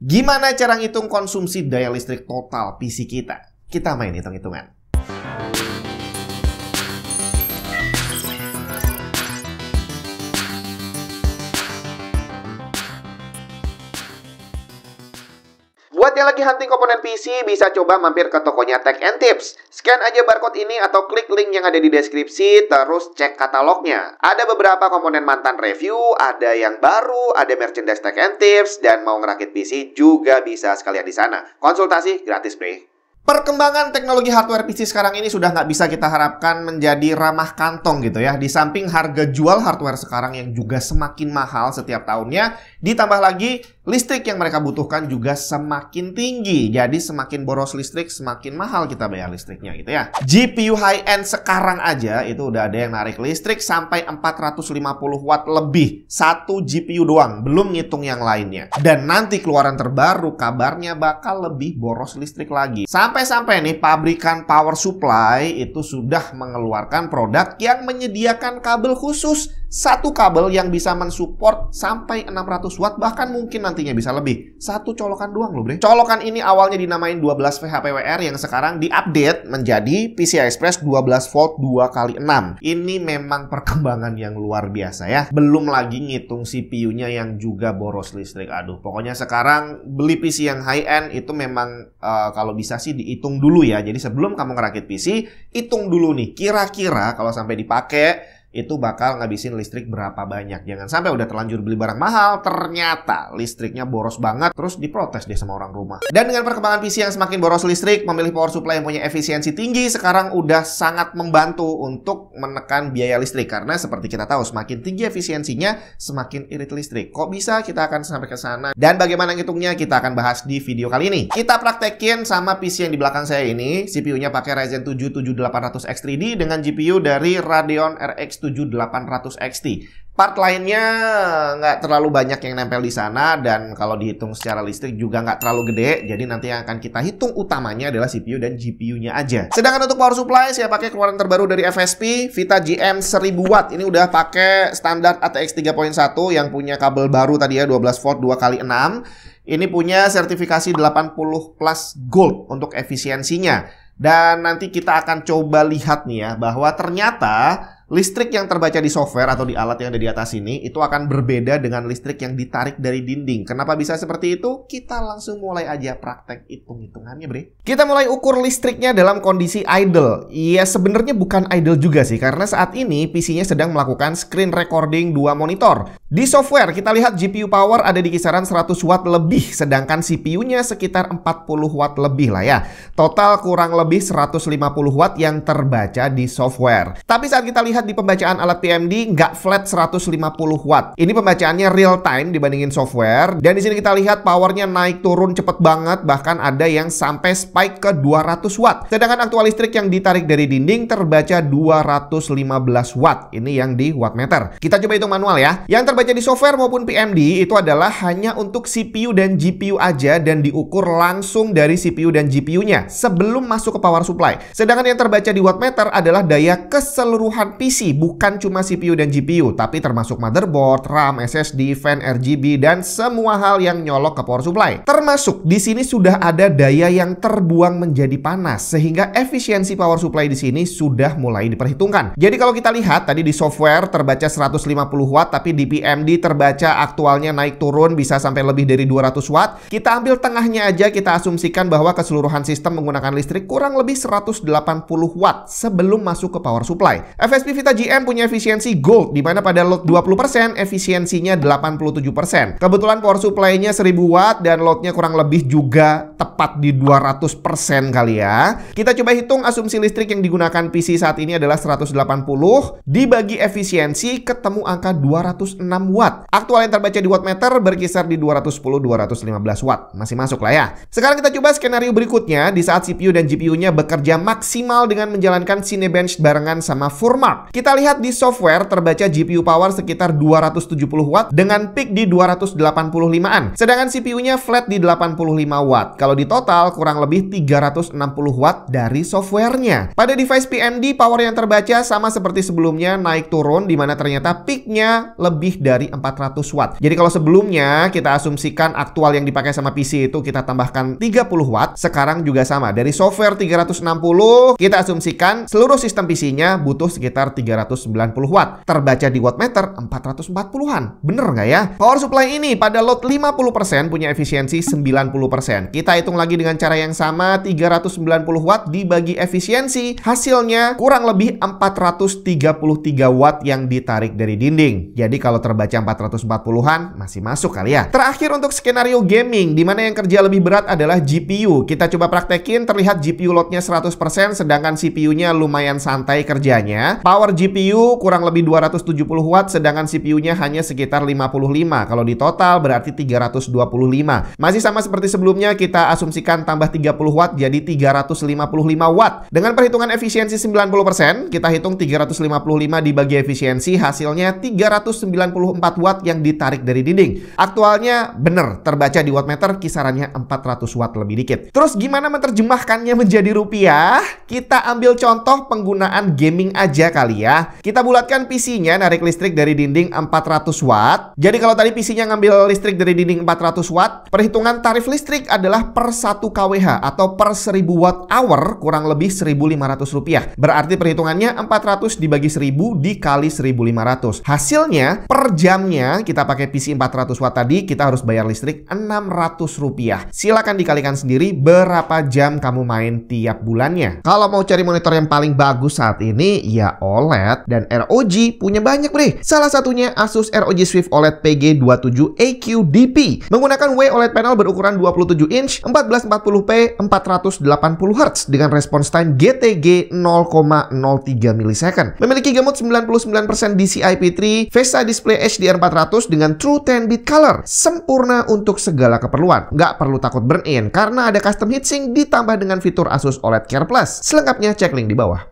Gimana cara ngitung konsumsi daya listrik total PC kita? Kita main hitung-hitungan. Buat yang lagi hunting komponen PC, bisa coba mampir ke tokonya Tech and Tips. Scan aja barcode ini atau klik link yang ada di deskripsi, terus cek katalognya. Ada beberapa komponen mantan review, ada yang baru, ada merchandise Tech and Tips, dan mau ngerakit PC juga bisa sekalian di sana. Konsultasi gratis, bre. Perkembangan teknologi hardware PC sekarang ini sudah nggak bisa kita harapkan menjadi ramah kantong gitu ya. Di samping harga jual hardware sekarang yang juga semakin mahal setiap tahunnya, ditambah lagi listrik yang mereka butuhkan juga semakin tinggi. Jadi semakin boros listrik, semakin mahal kita bayar listriknya gitu ya. GPU high-end sekarang aja itu udah ada yang narik listrik sampai 450 watt lebih. Satu GPU doang, belum ngitung yang lainnya. Dan nanti keluaran terbaru kabarnya bakal lebih boros listrik lagi. Sampai-sampai nih pabrikan power supply itu sudah mengeluarkan produk yang menyediakan kabel khusus. Satu kabel yang bisa mensupport sampai 600 watt, bahkan mungkin nantinya bisa lebih. Satu colokan doang loh, bre. Colokan ini awalnya dinamain 12 VHPWR yang sekarang diupdate menjadi PCI Express 12 volt 2x6. Ini memang perkembangan yang luar biasa ya. Belum lagi ngitung CPU-nya yang juga boros listrik. Aduh, pokoknya sekarang beli PC yang high-end itu memang kalau bisa sih dihitung dulu ya. Jadi sebelum kamu ngerakit PC, hitung dulu nih. Kira-kira kalau sampai dipakai itu bakal ngabisin listrik berapa banyak. Jangan sampai udah terlanjur beli barang mahal, ternyata listriknya boros banget, terus diprotes deh sama orang rumah. Dan dengan perkembangan PC yang semakin boros listrik, memilih power supply yang punya efisiensi tinggi sekarang udah sangat membantu untuk menekan biaya listrik. Karena seperti kita tahu, semakin tinggi efisiensinya, semakin irit listrik. Kok bisa? Kita akan sampai ke sana. Dan bagaimana ngitungnya kita akan bahas di video kali ini. Kita praktekin sama PC yang di belakang saya ini. CPU-nya pakai Ryzen 7 7800 X3D dengan GPU dari Radeon RX 7800 XT. Part lainnya nggak terlalu banyak yang nempel di sana, dan kalau dihitung secara listrik juga nggak terlalu gede. Jadi nanti yang akan kita hitung utamanya adalah CPU dan GPU-nya aja. Sedangkan untuk power supply saya pakai keluaran terbaru dari FSP, Vita GM 1000 watt. Ini udah pakai standar ATX 3.1 yang punya kabel baru tadi ya, 12 volt 2x6. Ini punya sertifikasi 80 plus gold untuk efisiensinya. Dan nanti kita akan coba lihat nih ya, bahwa ternyata listrik yang terbaca di software atau di alat yang ada di atas ini itu akan berbeda dengan listrik yang ditarik dari dinding. Kenapa bisa seperti itu? Kita langsung mulai aja praktek hitung-hitungannya, bre. Kita mulai ukur listriknya dalam kondisi idle. Ya sebenarnya bukan idle juga sih, karena saat ini PC-nya sedang melakukan screen recording 2 monitor. Di software kita lihat GPU power ada di kisaran 100 watt lebih, sedangkan CPU-nya sekitar 40 watt lebih lah ya. Total kurang lebih 150 watt yang terbaca di software. Tapi saat kita lihat di pembacaan alat PMD nggak flat 150 watt. Ini pembacaannya real time dibandingin software. Dan di sini kita lihat powernya naik turun cepet banget, bahkan ada yang sampai spike ke 200 watt. Sedangkan aktual listrik yang ditarik dari dinding terbaca 215 watt. Ini yang di wattmeter. Kita coba hitung manual ya. Yang terbaca di software maupun PMD itu adalah hanya untuk CPU dan GPU aja, dan diukur langsung dari CPU dan GPU-nya sebelum masuk ke power supply. Sedangkan yang terbaca di wattmeter adalah daya keseluruhan PC, bukan cuma CPU dan GPU, tapi termasuk motherboard, RAM, SSD, fan RGB, dan semua hal yang nyolok ke power supply. Termasuk di sini sudah ada daya yang terbuang menjadi panas, sehingga efisiensi power supply di sini sudah mulai diperhitungkan. Jadi kalau kita lihat tadi di software terbaca 150 watt, tapi di PMD terbaca aktualnya naik turun bisa sampai lebih dari 200 watt. Kita ambil tengahnya aja, kita asumsikan bahwa keseluruhan sistem menggunakan listrik kurang lebih 180 watt sebelum masuk ke power supply. FSP Vita GM punya efisiensi gold, di mana pada load 20% efisiensinya 87%. Kebetulan power supply-nya 1000 watt dan loadnya kurang lebih juga tepat di 200% kali ya. Kita coba hitung asumsi listrik yang digunakan PC saat ini adalah 180 dibagi efisiensi ketemu angka 206 watt. Aktual yang terbaca di wattmeter berkisar di 210-215 watt. Masih masuk lah ya. Sekarang kita coba skenario berikutnya di saat CPU dan GPU-nya bekerja maksimal dengan menjalankan Cinebench barengan sama Furmark. Watt. Kita lihat di software terbaca GPU power sekitar 270 Watt dengan peak di 285-an. Sedangkan CPU-nya flat di 85 Watt. Kalau di total kurang lebih 360 Watt dari softwarenya. Pada device PMD, power yang terbaca sama seperti sebelumnya, naik turun di mana ternyata peaknya lebih dari 400 Watt. Jadi kalau sebelumnya kita asumsikan aktual yang dipakai sama PC itu kita tambahkan 30 Watt, sekarang juga sama. Dari software 360, kita asumsikan seluruh sistem PC-nya butuh sekitar 390 Watt. Terbaca di wattmeter 440-an. Bener nggak ya? Power supply ini pada load 50% punya efisiensi 90%. Kita hitung lagi dengan cara yang sama, 390 Watt dibagi efisiensi, hasilnya kurang lebih 433 Watt yang ditarik dari dinding. Jadi kalau terbaca 440-an masih masuk kali ya. Terakhir untuk skenario gaming, di mana yang kerja lebih berat adalah GPU. Kita coba praktekin, terlihat GPU loadnya 100%, sedangkan CPU-nya lumayan santai kerjanya. Power GPU kurang lebih 270 Watt, sedangkan CPU-nya hanya sekitar 55. Kalau di total berarti 325. Masih sama seperti sebelumnya, kita asumsikan tambah 30 Watt jadi 355 Watt. Dengan perhitungan efisiensi 90%, kita hitung 355 dibagi efisiensi, hasilnya 394 Watt yang ditarik dari dinding. Aktualnya bener, terbaca di wattmeter kisarannya 400 Watt lebih dikit. Terus gimana menerjemahkannya menjadi rupiah? Kita ambil contoh penggunaan gaming aja kali ya. Kita bulatkan PC-nya narik listrik dari dinding 400 Watt. Jadi kalau tadi PC-nya ngambil listrik dari dinding 400 Watt, perhitungan tarif listrik adalah per 1 kWh atau per 1000 Watt hour kurang lebih 1.500 rupiah. Berarti perhitungannya 400 dibagi 1000 dikali 1.500. Hasilnya per jamnya kita pakai PC 400 Watt tadi, kita harus bayar listrik 600 rupiah. Silakan dikalikan sendiri berapa jam kamu main tiap bulannya. Kalau mau cari monitor yang paling bagus saat ini, ya OLED dan ROG punya banyak bre. Salah satunya Asus ROG Swift OLED PG27 AQDP. Menggunakan WOLED panel berukuran 27 inch, 1440p, 480Hz dengan response time GTG 0,03 milisecond. Memiliki gamut 99% DCI-P3, VESA Display HDR400 dengan True 10-bit color. Sempurna untuk segala keperluan. Nggak perlu takut burn-in karena ada custom heatsink ditambah dengan fitur Asus OLED Care Plus. Selengkapnya cek link di bawah.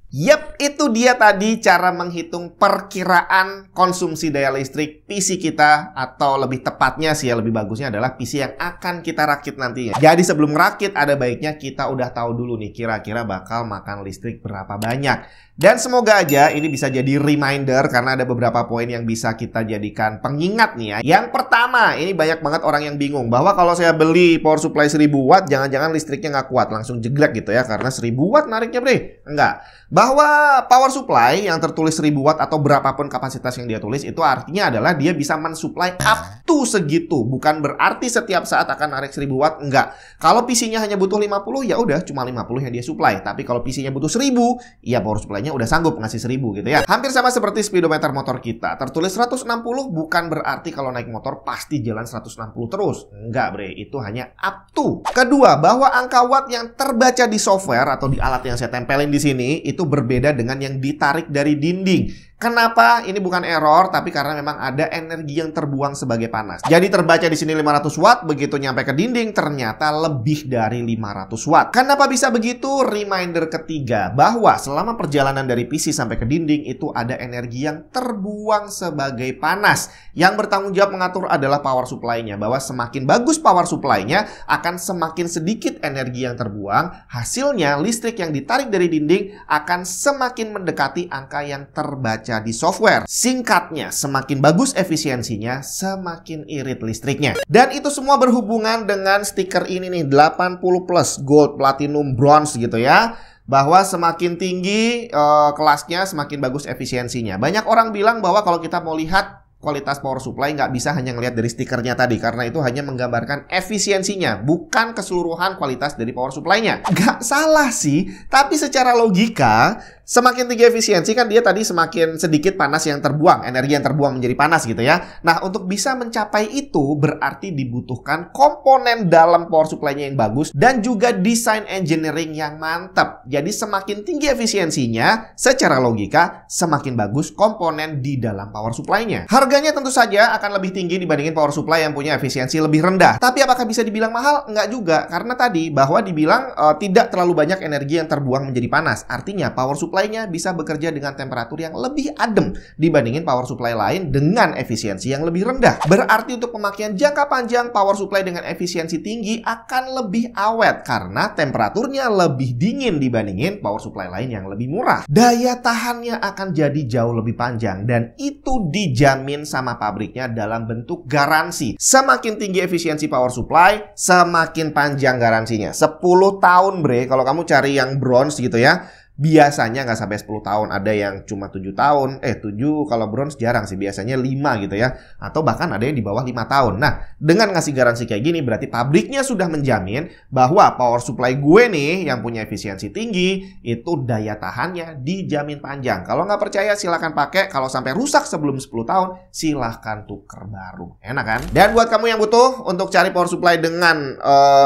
Yap, itu dia tadi cara menghitung perkiraan konsumsi daya listrik PC kita, atau lebih tepatnya sih ya, lebih bagusnya adalah PC yang akan kita rakit nantinya. Jadi sebelum rakit ada baiknya kita udah tahu dulu nih kira-kira bakal makan listrik berapa banyak. Dan semoga aja ini bisa jadi reminder karena ada beberapa poin yang bisa kita jadikan pengingat nih ya. Yang pertama, ini banyak banget orang yang bingung bahwa kalau saya beli power supply 1000 Watt, jangan-jangan listriknya nggak kuat, langsung jeglek gitu ya karena 1000 Watt nariknya bre. Enggak. Bahwa power supply yang tertulis 1000 Watt atau berapapun kapasitas yang dia tulis itu artinya adalah dia bisa mensuplai up to segitu. Bukan berarti setiap saat akan narik 1000 Watt, enggak. Kalau PC-nya hanya butuh 50, ya udah cuma 50 yang dia supply. Tapi kalau PC-nya butuh 1000, ya power supply-nya udah sanggup ngasih 1000 gitu ya. Hampir sama seperti speedometer motor kita. Tertulis 160 bukan berarti kalau naik motor pasti jalan 160 terus. Enggak bre, itu hanya up to. Kedua, bahwa angka watt yang terbaca di software atau di alat yang saya tempelin di sini itu berbeda dengan yang ditarik dari dinding. Kenapa? Ini bukan error, tapi karena memang ada energi yang terbuang sebagai panas. Jadi terbaca di sini 500 Watt, begitu nyampe ke dinding ternyata lebih dari 500 Watt. Kenapa bisa begitu? Reminder ketiga, bahwa selama perjalanan dari PC sampai ke dinding itu ada energi yang terbuang sebagai panas. Yang bertanggung jawab mengatur adalah power supply-nya, bahwa semakin bagus power supply-nya akan semakin sedikit energi yang terbuang. Hasilnya listrik yang ditarik dari dinding akan semakin mendekati angka yang terbaca di software. Singkatnya, semakin bagus efisiensinya, semakin irit listriknya. Dan itu semua berhubungan dengan stiker ini nih, 80 plus, gold, platinum, bronze gitu ya. Bahwa semakin tinggi kelasnya, semakin bagus efisiensinya. Banyak orang bilang bahwa kalau kita mau lihat kualitas power supply nggak bisa hanya ngelihat dari stikernya tadi, karena itu hanya menggambarkan efisiensinya, bukan keseluruhan kualitas dari power supply-nya. Nggak salah sih, tapi secara logika semakin tinggi efisiensi kan dia tadi semakin sedikit panas yang terbuang, energi yang terbuang menjadi panas gitu ya. Nah, untuk bisa mencapai itu berarti dibutuhkan komponen dalam power supply-nya yang bagus dan juga desain engineering yang mantap. Jadi semakin tinggi efisiensinya, secara logika semakin bagus komponen di dalam power supply-nya. Harganya tentu saja akan lebih tinggi dibandingin power supply yang punya efisiensi lebih rendah. Tapi apakah bisa dibilang mahal? Enggak juga, karena tadi bahwa dibilang tidak terlalu banyak energi yang terbuang menjadi panas. Artinya power supply supply-nya bisa bekerja dengan temperatur yang lebih adem dibandingin power supply lain dengan efisiensi yang lebih rendah. Berarti untuk pemakaian jangka panjang, power supply dengan efisiensi tinggi akan lebih awet karena temperaturnya lebih dingin dibandingin power supply lain yang lebih murah. Daya tahannya akan jadi jauh lebih panjang dan itu dijamin sama pabriknya dalam bentuk garansi. Semakin tinggi efisiensi power supply, semakin panjang garansinya. 10 tahun bre, kalau kamu cari yang bronze gitu ya. Biasanya nggak sampai 10 tahun, ada yang cuma 7 tahun, 7 kalau bronze jarang sih, biasanya 5 gitu ya. Atau bahkan ada yang di bawah 5 tahun. Nah, dengan ngasih garansi kayak gini, berarti pabriknya sudah menjamin bahwa power supply gue nih yang punya efisiensi tinggi, itu daya tahannya dijamin panjang. Kalau nggak percaya silahkan pakai, kalau sampai rusak sebelum 10 tahun, silahkan tuker baru. Enak kan? Dan buat kamu yang butuh untuk cari power supply dengan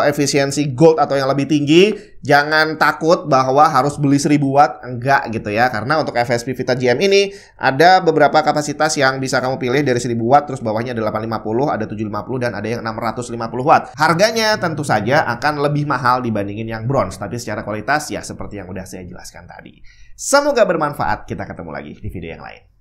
efisiensi gold atau yang lebih tinggi, jangan takut bahwa harus beli 1000 watt, enggak gitu ya. Karena untuk FSP Vita GM ini ada beberapa kapasitas yang bisa kamu pilih dari 1000 watt, terus bawahnya ada 850, ada 750, dan ada yang 650 watt. Harganya tentu saja akan lebih mahal dibandingin yang bronze, tapi secara kualitas ya seperti yang udah saya jelaskan tadi. Semoga bermanfaat, kita ketemu lagi di video yang lain.